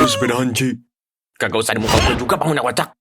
sepedahan, Ci. Kagak usah di muka gue juga, bangun kocak.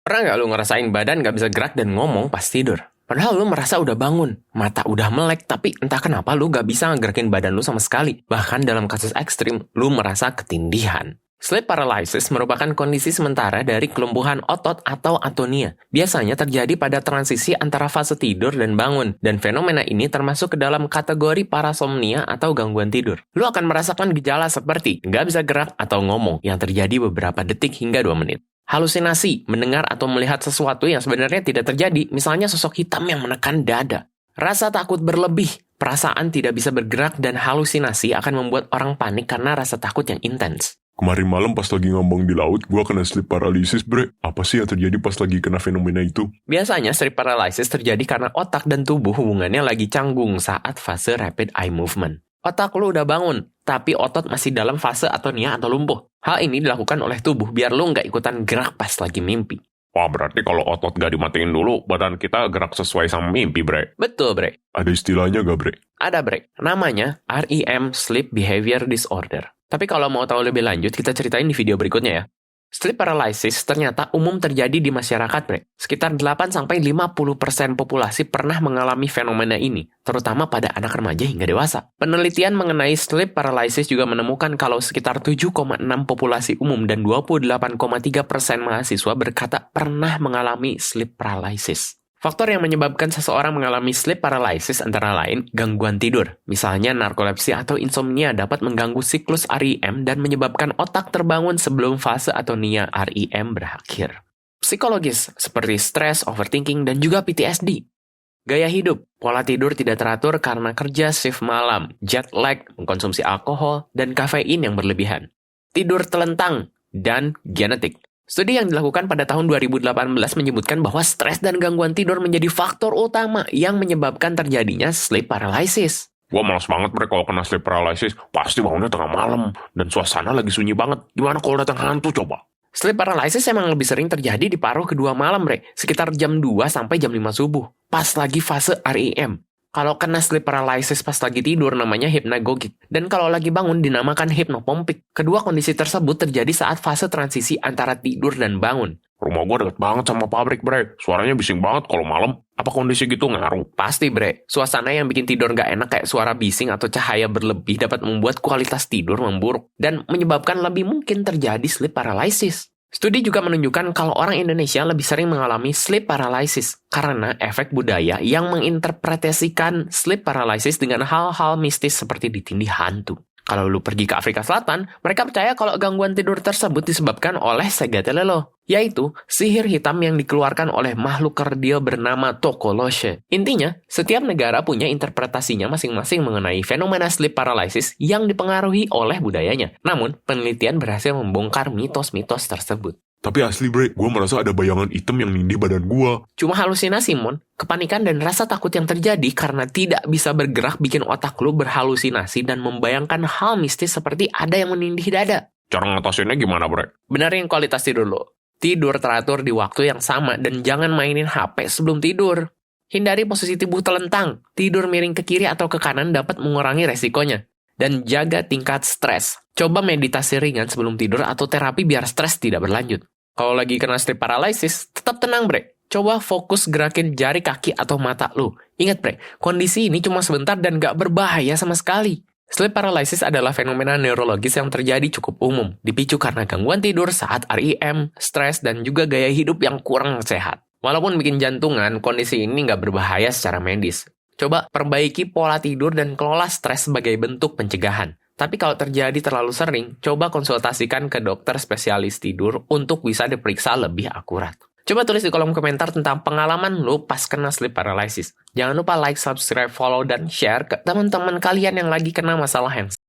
Pernah gak lu ngerasain badan gak bisa gerak dan ngomong pas tidur? Padahal lu merasa udah bangun, mata udah melek, tapi entah kenapa lu gak bisa ngegerakin badan lu sama sekali. Bahkan dalam kasus ekstrim, lu merasa ketindihan. Sleep paralysis merupakan kondisi sementara dari kelumpuhan otot atau atonia. Biasanya terjadi pada transisi antara fase tidur dan bangun, dan fenomena ini termasuk ke dalam kategori parasomnia atau gangguan tidur. Lu akan merasakan gejala seperti nggak bisa gerak atau ngomong yang terjadi beberapa detik hingga 2 menit. Halusinasi, mendengar atau melihat sesuatu yang sebenarnya tidak terjadi, misalnya sosok hitam yang menekan dada. Rasa takut berlebih, perasaan tidak bisa bergerak dan halusinasi akan membuat orang panik karena rasa takut yang intens. Kemarin malam pas lagi ngambang di laut, gua kena sleep paralysis, bre. Apa sih yang terjadi pas lagi kena fenomena itu? Biasanya sleep paralysis terjadi karena otak dan tubuh hubungannya lagi canggung saat fase rapid eye movement. Otak lu udah bangun, tapi otot masih dalam fase atonia atau lumpuh. Hal ini dilakukan oleh tubuh biar lu nggak ikutan gerak pas lagi mimpi. Wah, berarti kalau otot gak dimatiin dulu, badan kita gerak sesuai sama mimpi, bre. Betul, bre. Ada istilahnya gak, bre? Ada, bre. Namanya REM, Sleep Behavior Disorder. Tapi kalau mau tahu lebih lanjut, kita ceritain di video berikutnya ya. Sleep paralysis ternyata umum terjadi di masyarakat, bre. Sekitar 8-50% populasi pernah mengalami fenomena ini, terutama pada anak remaja hingga dewasa. Penelitian mengenai sleep paralysis juga menemukan kalau sekitar 7,6% populasi umum dan 28,3% mahasiswa berkata pernah mengalami sleep paralysis. Faktor yang menyebabkan seseorang mengalami sleep paralysis antara lain gangguan tidur. Misalnya narkolepsi atau insomnia dapat mengganggu siklus REM dan menyebabkan otak terbangun sebelum fase atonia REM berakhir. Psikologis seperti stres, overthinking, dan juga PTSD. Gaya hidup, pola tidur tidak teratur karena kerja shift malam, jet lag, mengkonsumsi alkohol, dan kafein yang berlebihan. Tidur telentang, dan genetik. Studi yang dilakukan pada tahun 2018 menyebutkan bahwa stres dan gangguan tidur menjadi faktor utama yang menyebabkan terjadinya sleep paralysis. Gua malas banget, bre, kalau kena sleep paralysis. Pasti bangunnya tengah malam, dan suasana lagi sunyi banget. Gimana kalau datang hantu, coba? Sleep paralysis emang lebih sering terjadi di paruh kedua malam, bre. Sekitar jam 2 sampai jam 5 subuh. Pas lagi fase REM. Kalau kena sleep paralysis pas lagi tidur namanya hypnagogic. Dan kalau lagi bangun dinamakan hypnopompik. Kedua kondisi tersebut terjadi saat fase transisi antara tidur dan bangun. Rumah gua deket banget sama pabrik, bre. Suaranya bising banget kalau malam. Apa kondisi gitu ngaruh? Pasti, bre. Suasana yang bikin tidur nggak enak kayak suara bising atau cahaya berlebih dapat membuat kualitas tidur memburuk. Dan menyebabkan lebih mungkin terjadi sleep paralysis. Studi juga menunjukkan kalau orang Indonesia lebih sering mengalami sleep paralysis karena efek budaya yang menginterpretasikan sleep paralysis dengan hal-hal mistis seperti ditindih hantu. Kalau lu pergi ke Afrika Selatan, mereka percaya kalau gangguan tidur tersebut disebabkan oleh Segatalelo, yaitu sihir hitam yang dikeluarkan oleh makhluk kerdil bernama Tokoloshe. Intinya, setiap negara punya interpretasinya masing-masing mengenai fenomena sleep paralysis yang dipengaruhi oleh budayanya. Namun, penelitian berhasil membongkar mitos-mitos tersebut. Tapi asli, bre, gua merasa ada bayangan hitam yang nindih badan gua. Cuma halusinasi, Mon. Kepanikan dan rasa takut yang terjadi karena tidak bisa bergerak bikin otak lu berhalusinasi dan membayangkan hal mistis seperti ada yang menindih dada. Cara ngatasinnya gimana, bre? Benerin kualitas tidur lu. Tidur teratur di waktu yang sama dan jangan mainin HP sebelum tidur. Hindari posisi tubuh telentang. Tidur miring ke kiri atau ke kanan dapat mengurangi resikonya. Dan jaga tingkat stres. Coba meditasi ringan sebelum tidur atau terapi biar stres tidak berlanjut. Kalau lagi kena sleep paralysis, tetap tenang, bre. Coba fokus gerakin jari kaki atau mata lu. Ingat, bre, kondisi ini cuma sebentar dan gak berbahaya sama sekali. Sleep paralysis adalah fenomena neurologis yang terjadi cukup umum, dipicu karena gangguan tidur saat REM, stres, dan juga gaya hidup yang kurang sehat. Walaupun bikin jantungan, kondisi ini gak berbahaya secara medis. Coba perbaiki pola tidur dan kelola stres sebagai bentuk pencegahan. Tapi kalau terjadi terlalu sering, coba konsultasikan ke dokter spesialis tidur untuk bisa diperiksa lebih akurat. Coba tulis di kolom komentar tentang pengalaman lo pas kena sleep paralysis. Jangan lupa like, subscribe, follow, dan share ke teman-teman kalian yang lagi kena masalah yang